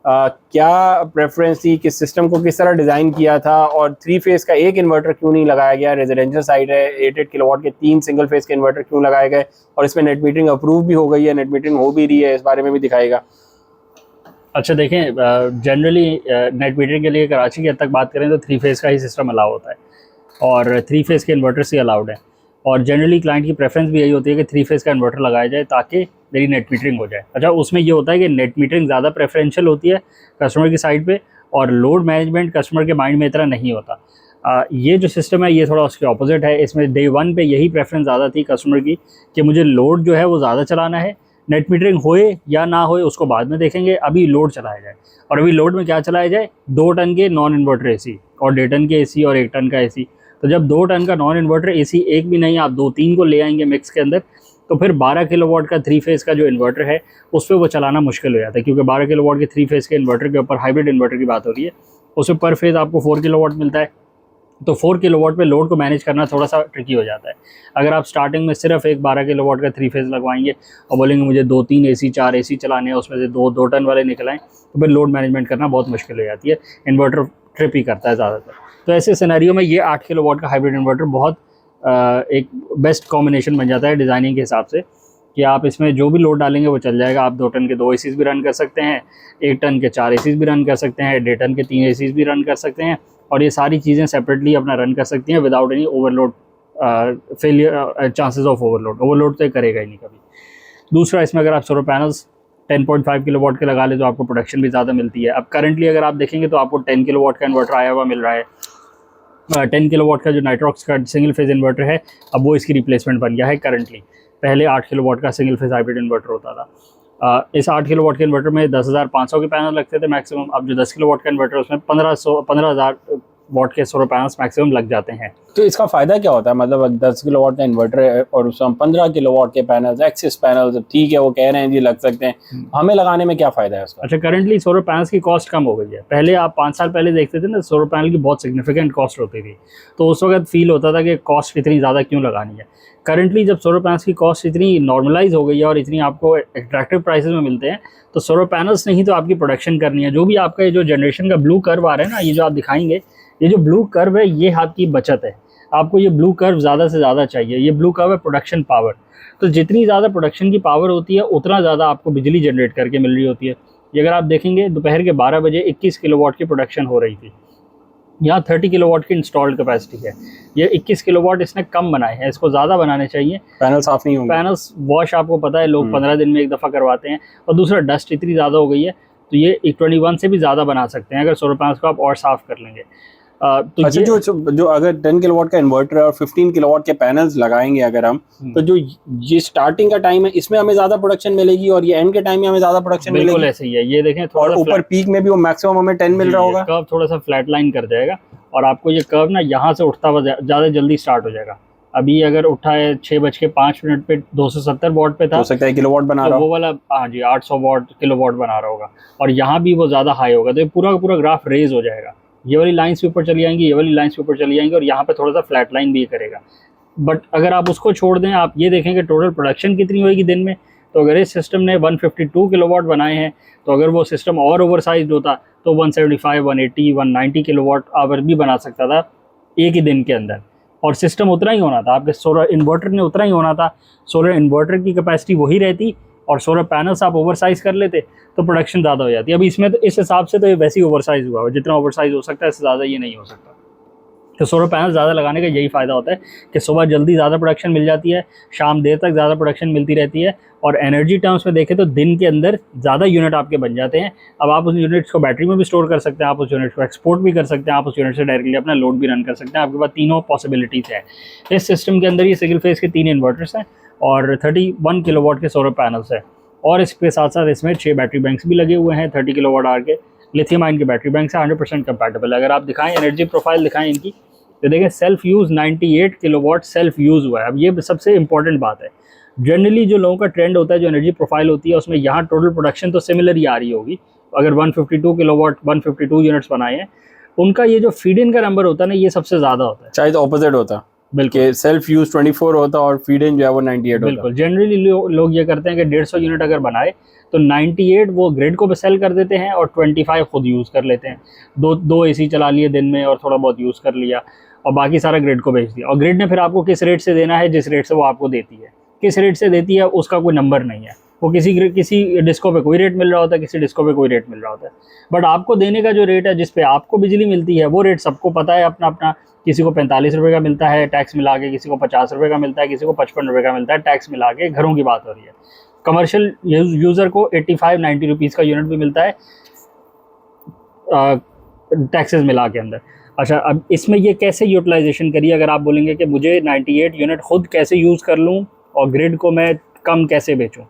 क्या प्रेफरेंस थी, किस सिस्टम को किस तरह डिज़ाइन किया था, और 3 फेज़ का एक इन्वर्टर क्यों नहीं लगाया गया? रेजिडेंशियल साइड है, 8 किलोवाट के 3 सिंगल फेज़ के इन्वर्टर क्यों लगाए गए, और इसमें नेट मीटरिंग अप्रूव भी हो गई है, नेट मीटरिंग हो भी रही है, इस बारे में भी दिखाएगा। अच्छा देखें, जनरली नेट मीटरिंग के लिए कराची की हद तक बात करें तो 3 फेज़ का ही सिस्टम अलाउ होता है और 3 फेज़ के इन्वर्टर्स ही अलाउड है। और जनरली क्लाइंट की प्रेफरेंस भी यही होती है कि 3 फेज़ का इन्वर्टर लगाया जाए ताकि मेरी नेट मीटरिंग हो जाए। अच्छा, उसमें ये होता है कि नेट मीटरिंग ज़्यादा प्रेफरेंशियल होती है कस्टमर की साइड पे, और लोड मैनेजमेंट कस्टमर के माइंड में इतना नहीं होता। ये जो सिस्टम है ये थोड़ा उसके ऑपोजिट है। इसमें डे 1 पे यही प्रेफरेंस ज़्यादा थी कस्टमर की कि मुझे लोड जो है वो ज़्यादा चलाना है, नेट मीटरिंग होए या ना होए उसको बाद में देखेंगे, अभी लोड चलाया जाए। और अभी लोड में क्या चलाया जाए? 2 टन के नॉन इन्वर्टर AC और 1.5 टन के AC और 1 टन का AC। तो जब 2 टन का नॉन इन्वर्टर AC एक भी नहीं, आप 2-3 को ले आएंगे मिक्स के अंदर, तो फिर 12 किलोवाट का 3 फेज़ का जो इन्वर्टर है उस पर वो चलाना मुश्किल हो जाता है, क्योंकि 12 किलोवाट के 3 फेज़ के इन्वर्टर के ऊपर हाइब्रिड इन्वर्टर की बात हो रही है, उसमें पर फेज़ आपको 4 किलोवाट मिलता है। तो 4 किलोवाट पे लोड को मैनेज करना थोड़ा सा ट्रिकी हो जाता है। अगर आप स्टार्टिंग में सिर्फ एक 12 किलोवाट का 3 फेज़ लगवाएंगे और बोलेंगे मुझे 2-3 AC 4 AC चलाने हैं, उसमें से 2 टन वाले निकलाएँ, तो फिर लोड मैनेजमेंट करना बहुत मुश्किल हो जाती है। इन्वर्टर ट्रिप ही करता है ज़्यादातर। तो ऐसे सिनेरियो में ये 8 किलोवाट का हाइब्रिड इन्वर्टर बहुत एक बेस्ट कॉम्बिनेशन बन जाता है डिज़ाइनिंग के हिसाब से, कि आप इसमें जो भी लोड डालेंगे वो चल जाएगा। आप 2 टन के 2 ACs भी रन कर सकते हैं, 1 टन के 4 ACs भी रन कर सकते हैं, 1.5 टन के 3 ACs भी रन कर सकते हैं, और ये सारी चीज़ें सेपरेटली अपना रन कर सकती हैं without any overload failure, chances of overload तो ये करेगा ही नहीं कभी। दूसरा, इसमें अगर आप सोलर पैनल्स 10.5 किलोवाट के लगा ले तो आपको प्रोडक्शन भी ज़्यादा मिलती है। अब करंटली अगर आप देखेंगे तो आपको 10 किलोवाट का इन्वर्टर आया हुआ मिल रहा है। 10 किलोवाट का जो नाइट्रॉक्स का सिंगल फेज़ इन्वर्टर है अब वो इसकी रिप्लेसमेंट बन गया है करंटली। पहले 8 किलोवाट का सिंगल फेज़ हाइब्रिड इन्वर्टर होता था। इस 8 किलोवाट के इन्वर्टर में 10,500 के पैनल लगते थे मैक्सिमम। अब जो 10 किलोवाट का इन्वर्टर है उसमें 15,000 वाट के सोलर पैनल्स मैक्सिमम लग जाते हैं। तो इसका फ़ायदा क्या होता है? मतलब 10 किलोवाट का इन्वर्टर है और उसमें 15 किलोवाट के पैनल्स, एक्सिस पैनल्स, ठीक है वो कह रहे हैं जी लग सकते हैं, हमें लगाने में क्या फ़ायदा है उसका? अच्छा, करंटली सोलर पैनल्स की कॉस्ट कम हो गई है। पहले आप 5 साल पहले देखते थे ना, सोलर पैनल की बहुत सिग्निफिकेंट कॉस्ट होती थी, तो उस वक्त फील होता था कि कॉस्ट इतनी ज़्यादा क्यों लगानी है। करंटली जब सोलर पैनल्स की कॉस्ट इतनी नॉर्मलाइज हो गई है और इतनी आपको अट्रैक्टिव प्राइसेस में मिलते हैं, तो सोलर पैनल्स नहीं तो आपकी प्रोडक्शन करनी है। जो भी आपका ये जो जनरेशन का ब्लू कर्व आ रहा है ना, ये जो आप दिखाएंगे, ये जो ब्लू कर्व है ये आपकी बचत है। आपको ये ब्लू कर्व ज़्यादा से ज़्यादा चाहिए। ये ब्लू कर्व है प्रोडक्शन पावर। तो जितनी ज़्यादा प्रोडक्शन की पावर होती है उतना ज़्यादा आपको बिजली जनरेट करके मिल रही होती है। ये अगर आप देखेंगे दोपहर के 12 बजे 21 किलोवाट की प्रोडक्शन हो रही थी। यहाँ 30 किलोवाट की इंस्टॉल्ड कैपेसिटी है। ये 21 किलोवाट इसने कम बनाए हैं, इसको ज़्यादा बनाने चाहिए। पैनल साफ़ नहीं होंगे। पैनल्स वॉश आपको पता है लोग 15 दिन में एक दफ़ा करवाते हैं। और दूसरा, डस्ट इतनी ज़्यादा हो गई है तो ये 21 से भी ज़्यादा बना सकते हैं अगर सोलर पैनल्स को आप और साफ़ कर लेंगे। तो अच्छा, जो अगर 10 किलोवाट का इन्वर्टर है और 15 किलोवाट के पैनल्स लगाएंगे अगर हम, तो जो ये स्टार्टिंग का टाइम है इसमें हमें ज़्यादा प्रोडक्शन मिलेगी और ये एंड के टाइम में हमें ज़्यादा प्रोडक्शन मिलेगी। बिल्कुल ऐसे ही है, ये देखें। और ऊपर पीक में भी वो मैक्सिमम हमें 10 मिल रहा होगा। कर्व थोड़ा सा फ्लैट लाइन कर जाएगा और आपको ये कर्व ना यहाँ से उठता हुआ ज़्यादा जल्दी स्टार्ट हो जाएगा। अभी अगर उठा है 6:05 पे 270 वाट पे था, हो सकता है किलोवाट बना रहा हो, वो वाला हाँ जी 800 वाट किलोवाट बना रहा होगा, और यहाँ भी वो ज़्यादा हाई होगा, तो ये पूरा का पूरा ग्राफ रेज हो जाएगा। ये वाली लाइन्स भी ऊपर चली जाएंगी, ये वाली लाइन्स भी ऊपर चली जाएंगी, और यहाँ पे थोड़ा सा फ्लैट लाइन भी करेगा। बट अगर आप उसको छोड़ दें, आप ये देखेंगे टोटल प्रोडक्शन कितनी होगी दिन में। तो अगर इस सिस्टम ने 152 किलोवाट बनाए हैं, तो अगर वो सिस्टम और ओवरसाइज होता तो 175, 180, 190 किलोवाट आवर भी बना सकता था एक ही दिन के अंदर, और सिस्टम उतना ही होना था। आपके सोलर इन्वर्टर ने उतना ही होना था। सोलर इन्वर्टर की कैपेसिटी वही रहती और सोलर पैनल्स आप ओवरसाइज कर लेते तो प्रोडक्शन ज़्यादा हो जाती। अभी इसमें तो इस हिसाब से तो ये वैसे ही ओवरसाइज हुआ है, जितना ओवरसाइज हो सकता है इससे ज़्यादा ये नहीं हो सकता। तो सोलर पैनल ज़्यादा लगाने का यही फ़ायदा होता है कि सुबह जल्दी ज़्यादा प्रोडक्शन मिल जाती है, शाम देर तक ज़्यादा प्रोडक्शन मिलती रहती है, और एनर्जी टर्म्स में देखें तो दिन के अंदर ज़्यादा यूनिट आपके बन जाते हैं। अब आप उस यूनिट्स को बैटरी में भी स्टोर कर सकते हैं, आप उस यूनिट को एक्सपोर्ट भी कर सकते हैं, आप उस यूनिट से डायरेक्टली अपना लोड भी रन कर सकते हैं। आपके पास तीनों पॉसिबिलिटीज़ है। इस सिस्टम के अंदर ये सिंगल फेज़ के 3 इन्वर्टर्स हैं और 31 किलोवाट के सोलर पैनल्स हैं, और इसके साथ साथ इसमें 6 बैटरी बैंक्स भी लगे हुए हैं 30 किलोवाट आवर के लिथियम आयन के बैटरी बैंक से 100% कंपैटिबल। अगर आप दिखाएं एनर्जी प्रोफाइल दिखाएं इनकी, तो देखें self use 98 kilowatt self use हुआ है। अब ये सबसे इंपॉर्टेंट बात है। जनरली जो लोगों का ट्रेंड होता है, जो एनर्जी प्रोफाइल होती है, उसमें यहाँ टोटल प्रोडक्शन तो सिमिलर ही आ रही होगी। अगर 152 किलोवाट 152 यूनिट्स बनाए हैं, उनका ये जो फीड इन का नंबर होता है ना, ये सबसे ज़्यादा होता है। शायद ऑपोजिट होता। बिल्कुल सेल्फ यूज 24 होता और फीड इन जो है वो 98 होता। बिल्कुल। जनरली लोग ये करते हैं कि 150 यूनिट अगर बनाए तो 98 वो ग्रिड को भी सेल कर देते हैं और 25 खुद यूज़ कर लेते हैं। दो एसी चला लिए दिन में और थोड़ा बहुत यूज़ कर लिया और बाकी सारा ग्रिड को बेच दिया। और ग्रिड ने फिर आपको किस रेट से देना है, जिस रेट से वो आपको देती है। किस रेट से देती है उसका कोई नंबर नहीं है, वो किसी डिस्को पे कोई रेट मिल रहा होता है, किसी डिस्को पे कोई रेट मिल रहा होता है। बट आपको देने का जो रेट है जिस पे आपको बिजली मिलती है वो रेट सबको पता है अपना अपना। किसी को 45 रुपये का मिलता है टैक्स मिला के, किसी को 50 रुपये का मिलता है, किसी को 55 रुपये का मिलता है टैक्स मिला के। घरों की बात हो रही है। कमर्शियल यूज़र को 85-90 रुपीज़ का यूनिट भी मिलता है टैक्सेस मिला के अंदर। अच्छा, अब इसमें ये कैसे यूटिलाइजेशन करिए, अगर आप बोलेंगे कि मुझे 98 यूनिट खुद कैसे यूज़ कर लूँ और ग्रिड को मैं कम कैसे बेचूँ।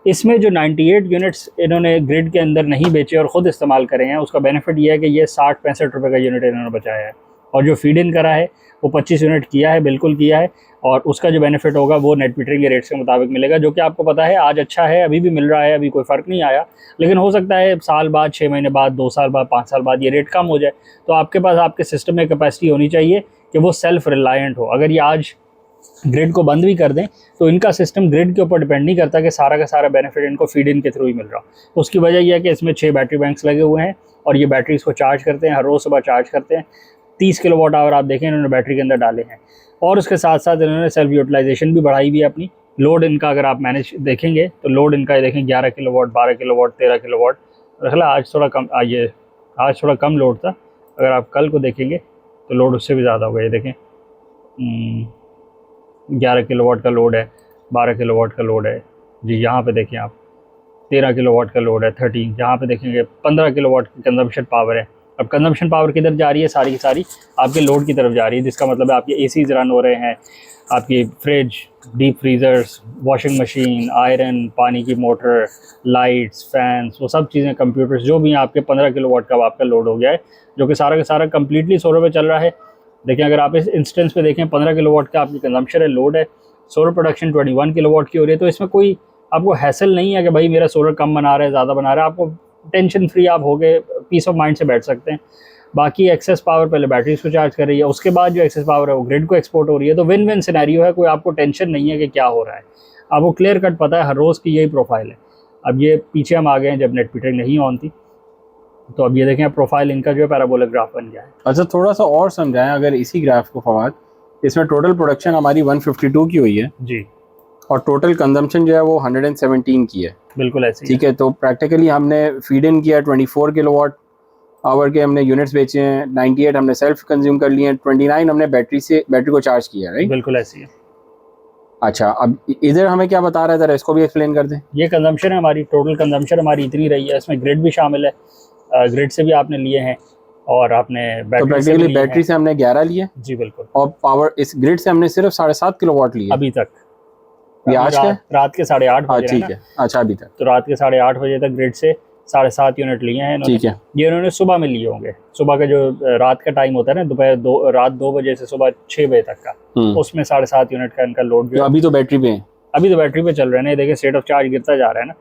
इसमें जो 98 यूनिट्स इन्होंने ग्रिड के अंदर नहीं बेचे और ख़ुद इस्तेमाल करे हैं, उसका बेनिफिट ये है कि ये 60-65 रुपये का यूनिट इन्होंने बचाया है। और जो फीड इन करा है वो 25 यूनिट किया है, बिल्कुल किया है। और उसका जो बेनिफिट होगा वो नेट मीटरिंग के रेट्स के मुताबिक मिलेगा, जो कि आपको पता है आज अच्छा है, अभी भी मिल रहा है, अभी कोई फ़र्क नहीं आया। लेकिन हो सकता है साल बाद, 6 महीने बाद, 2 साल बाद, 5 साल बाद ये रेट कम हो जाए। तो आपके पास आपके सिस्टम में कैपेसिटी होनी चाहिए कि वो सेल्फ रिलायंट हो। अगर ये आज ग्रिड को बंद भी कर दें तो इनका सिस्टम ग्रिड के ऊपर डिपेंड नहीं करता कि सारा का सारा बेनिफिट इनको फीड इन के थ्रू ही मिल रहा। उसकी वजह यह है कि इसमें 6 बैटरी बैंक्स लगे हुए हैं और ये बैटरीज को चार्ज करते हैं, हर रोज़ सुबह चार्ज करते हैं। 30 किलोवाट आवर आप देखें इन्होंने बैटरी के अंदर डाले हैं। और उसके साथ साथ इन्होंने सेल्फ यूटिलाइजेशन भी बढ़ाई हुई है अपनी। लोड इनका अगर आप मैनेज देखेंगे तो लोड इनका ये देखें 11 किलोवाट, 12 किलोवाट, 13 किलोवाट। रखला आज थोड़ा कम आज थोड़ा कम लोड था। अगर आप कल को देखेंगे तो लोड उससे भी ज़्यादा होगा। ये देखें 11 किलोवाट का लोड है, 12 किलोवाट का लोड है जी। यहाँ पे देखें आप 13 किलोवाट का लोड है, 13। यहाँ पे देखेंगे 15 किलोवाट की कंजम्पशन पावर है। अब कंजम्पशन पावर किधर जा रही है, सारी की सारी आपके लोड की तरफ जा रही है, जिसका मतलब है आपके एसीज रन हो रहे हैं, आपकी fridge, deep freezers, washing machine, iron, पानी की मोटर, लाइट्स, फैंस, वो सब चीज़ें, कंप्यूटर्स, जो भी हैं आपके 15 किलोवाट का आपका लोड हो गया है, जो कि सारा का सारा कम्प्लीटली सोलर पे चल रहा है। देखिए अगर आप इस इंस्टेंस पे देखें 15 किलोवाट का आपकी कंजम्पशन है, लोड है, सोलर प्रोडक्शन 21 किलोवाट की हो रही है। तो इसमें कोई आपको हैसल नहीं है कि भाई मेरा सोलर कम बना रहा है, ज़्यादा बना रहा है। आपको टेंशन फ्री आप हो गए, पीस ऑफ माइंड से बैठ सकते हैं। बाकी एक्सेस पावर पहले बैटरीज को चार्ज कर रही है, उसके बाद जो एक्सेस पावर है वो ग्रिड को एक्सपोर्ट हो रही है। तो विन विन सिनेरियो है, कोई आपको टेंशन नहीं है कि क्या हो रहा है, आपको क्लियर कट पता है, हर रोज़ की यही प्रोफाइल है। अब ये पीछे हम आ गए हैं जब नेट मीटरिंग नहीं ऑन थी, तो अब ये देखें प्रोफाइल इनका जो है पैराबोलिक ग्राफ बन गया है। अच्छा, थोड़ा सा और समझाएं अगर इसी ग्राफ को फवाद। इसमें टोटल प्रोडक्शन हमारी 152 की हुई है जी, और टोटल कंजम्पशन जो है वो 117 की है। बिल्कुल ऐसे ठीक है, तो प्रैक्टिकली हमने फीड इन किया 24 किलोवाट आवर के हमने यूनिट्स बेचे हैं, 98 हमने सेल्फ कंज्यूम कर लिए हैं, 29 हमने बैटरी को चार्ज किया, राइट? बिल्कुल ऐसी है। अच्छा, अब इधर हमें क्या बता रहा है, जरा इसको भी एक्सप्लेन कर दें। ये कंजम्पशन है हमारी, टोटल कंजम्पशन हमारी इतनी रही है। इसमें ग्रिड भी शामिल है, ग्रिड से भी आपने लिए हैं और आपने बैटरी से भी लिए बैटरी से हमने 11 लिए जी, बिल्कुल। और पावर इस ग्रिड से हमने सिर्फ 7.5 किलोवाट लिए अभी तक। ये आज रात के 8:30 बजे, ठीक है। अच्छा, अभी तक तो रात के 8:30 बजे तक ग्रिड से 7.5 यूनिट लिए हैं इन्होंने। ठीक है, ये इन्होंने सुबह में लिए होंगे। सुबह का जो रात का टाइम होता है ना, रात 2 बजे से सुबह 6 बजे तक का, उसमें 7.5 यूनिट का इनका लोड जो अभी तो बैटरी पे है, अभी तो बैटरी पे चल रहे हैं ना। ये देखिए स्टेट ऑफ चार्ज गिरता जा रहा है ना।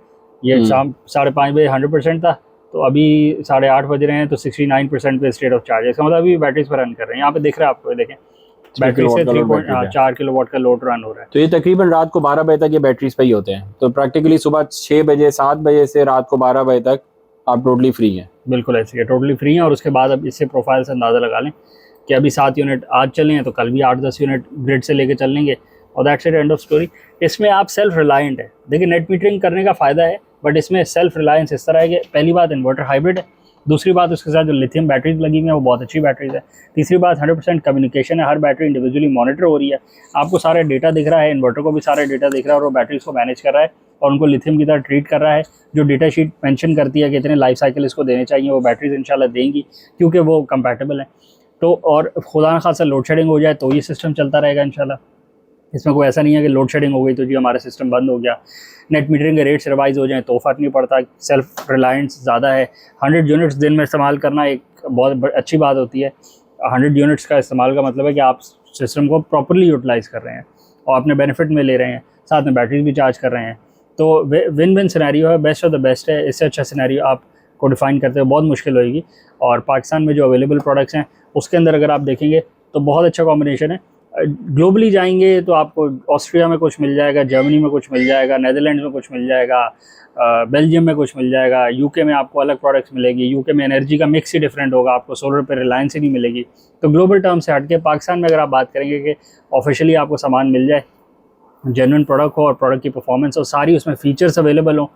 ये शाम 5:30 बजे 100% था, तो अभी 8:30 बज रहे हैं तो 69% पे स्टेट ऑफ चार्ज है। इसका मतलब अभी बैटरीज पर रन कर रहे हैं। यहाँ पे दिख रहा है आपको, ये देखें बैटरी से 3.4 किलोवाट का लोड रन हो रहा है। तो ये तकरीबन रात को 12 बजे तक ये बैटरीज पे ही होते हैं। तो प्रैक्टिकली सुबह 6 बजे 7 बजे से रात को 12 बजे तक आप टोटली फ्री हैं। बिल्कुल ऐसे ही टोटली फ्री हैं। और उसके बाद अब इससे प्रोफाइल से अंदाज़ा लगा लें कि अभी 7 यूनिट आज चले हैं तो कल भी 8-10 यूनिट ग्रिड से लेके चल लेंगे और that's it, end of story. इसमें आप सेल्फ रिलायंट है। देखिए नेट मीटरिंग करने का फ़ायदा है, बट इसमें सेल्फ रिलायंस इस तरह है कि पहली बात इन्वर्टर हाइब्रिड है, दूसरी बात उसके साथ जो लिथियम बैटरीज लगी हुई हैं वो बहुत अच्छी बैटरीज है, तीसरी बात 100% कम्युनिकेशन है, हर बैटरी इंडिविजुअली मॉनिटर हो रही है, आपको सारा डेटा दिख रहा है, इन्वर्टर को भी सारा डेटा दिख रहा है और वो बैटरीज को मैनेज कर रहा है और उनको लिथियम की तरह ट्रीट कर रहा है। जो डेटा शीट मेंशन करती है कि इतने लाइफ साइकिल इसको देने चाहिए, वो बैटरीज इंशाल्लाह देंगी क्योंकि वो कंपैटिबल है। तो और खुदा न खासा लोड शेडिंग हो जाए तो ये सिस्टम चलता रहेगा इंशाल्लाह। इसमें कोई ऐसा नहीं है कि लोड शेडिंग हो गई तो जी हमारा सिस्टम बंद हो गया। नेट मीटरिंग के रेट्स रिवाइज हो जाएं तो फ़र्क नहीं पड़ता, सेल्फ रिलायंस ज़्यादा है। 100 यूनिट्स दिन में इस्तेमाल करना एक बहुत अच्छी बात होती है। 100 यूनिट्स का इस्तेमाल का मतलब है कि आप सिस्टम को प्रॉपर्ली यूटिलाइज़ कर रहे हैं और अपने बेनिफिट में ले रहे हैं, साथ में बैटरीज भी चार्ज कर रहे हैं। तो विन विन सिनेरियो है, बेस्ट ऑफ द बेस्ट है। इससे अच्छा सिनेरियो आपको डिफ़ाइन करते हुए बहुत मुश्किल होएगी। और पाकिस्तान में जो अवेलेबल प्रोडक्ट्स हैं उसके अंदर अगर आप देखेंगे तो बहुत अच्छा कॉम्बिनेशन है। ग्लोबली जाएंगे तो आपको ऑस्ट्रिया में कुछ मिल जाएगा, जर्मनी में कुछ मिल जाएगा, नेदरलैंड्स में कुछ मिल जाएगा, बेल्जियम में कुछ मिल जाएगा, यूके में आपको अलग प्रोडक्ट्स मिलेगी, यूके में एनर्जी का मिक्स ही डिफरेंट होगा, आपको सोलर पे रिलायंस ही नहीं मिलेगी। तो ग्लोबल टर्म से हटके पाकिस्तान में अगर आप बात करेंगे कि ऑफिशियली आपको सामान मिल जाए, जेन्युइन प्रोडक्ट हो और प्रोडक्ट की परफॉर्मेंस हो, सारी उसमें फीचर्स अवेलेबल हो,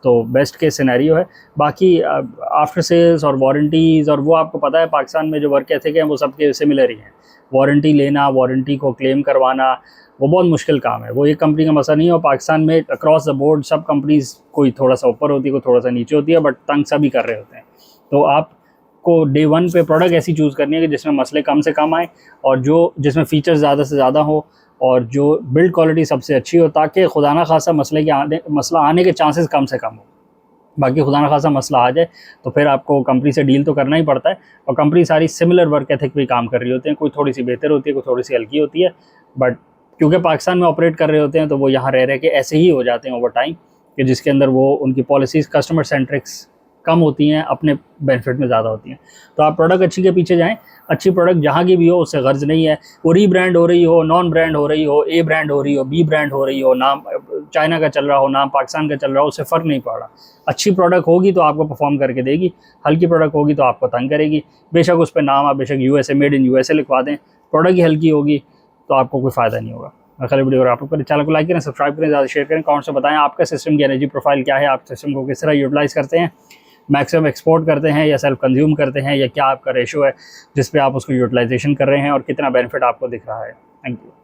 तो बेस्ट केस सिनेरियो है। बाकी आफ्टर सेल्स और वारंटीज़ और वो आपको पता है पाकिस्तान में जो वर्क एथिक है वो सबके सिमिलर ही हैं। वारंटी लेना, वारंटी को क्लेम करवाना वो बहुत मुश्किल काम है, वो एक कंपनी का मसला नहीं है। और पाकिस्तान में अक्रॉस द बोर्ड सब कंपनीज़ कोई थोड़ा सा ऊपर होती है, कोई थोड़ा सा नीचे होती है, बट तंग सभी कर रहे होते हैं। तो आपको डे वन पे प्रोडक्ट ऐसी चूज़ करनी है कि जिसमें मसले कम से कम आए और जिसमें फ़ीचर्स ज़्यादा से ज़्यादा हो और जो बिल्ड क्वालिटी सबसे अच्छी हो, ताकि खुदा ना खासा मसला आने के चांसेस कम से कम हो। बाकी खुदा ना खासा मसला आ जाए तो फिर आपको कंपनी से डील तो करना ही पड़ता है। और कंपनी सारी सिमिलर वर्क एथिक पे काम कर रही होती हैं, कोई थोड़ी सी बेहतर होती है, कोई थोड़ी सी हल्की होती है, बट क्योंकि पाकिस्तान में ऑपरेट कर रहे होते हैं तो वो यहाँ रह के ऐसे ही हो जाते हैं ओवर टाइम, कि जिसके अंदर वो उनकी पॉलिसीज़ कस्टमर सेंट्रिक्स कम होती हैं, अपने बेनिफिट में ज़्यादा होती हैं। तो आप प्रोडक्ट अच्छी के पीछे जाएं, अच्छी प्रोडक्ट जहाँ की भी हो उससे गर्ज नहीं है, वो रीब्रांड हो रही हो, नॉन ब्रांड हो रही हो, ए ब्रांड हो रही हो, बी ब्रांड हो रही हो, नाम चाइना का चल रहा हो, नाम पाकिस्तान का चल रहा हो, उससे फ़र्क नहीं पड़ रहा। अच्छी प्रोडक्ट होगी तो आपको परफॉर्म करके देगी, हल्की प्रोडक्ट होगी तो आपको तंग करेगी। बेशक उस पर नाम आप बेशक USA मेड इन USA लिखवा दें, प्रोडक्ट ही हल्की होगी तो आपको कोई फ़ायदा नहीं होगा। अगले वीडियो अगर आप लोग चैनल को लाइक करें, सब्सक्राइब करें, ज़्यादा शेयर करें, कमेंट से बताएं आपका सिस्टम की एनर्जी प्रोफाइल क्या है, आप सिस्टम को किस तरह यूटिलाइज़ करते हैं, मैक्सिमम एक्सपोर्ट करते हैं या सेल्फ कंज्यूम करते हैं, या क्या आपका रेशो है जिस पे आप उसको यूटिलाइजेशन कर रहे हैं और कितना बेनिफिट आपको दिख रहा है। Thank you.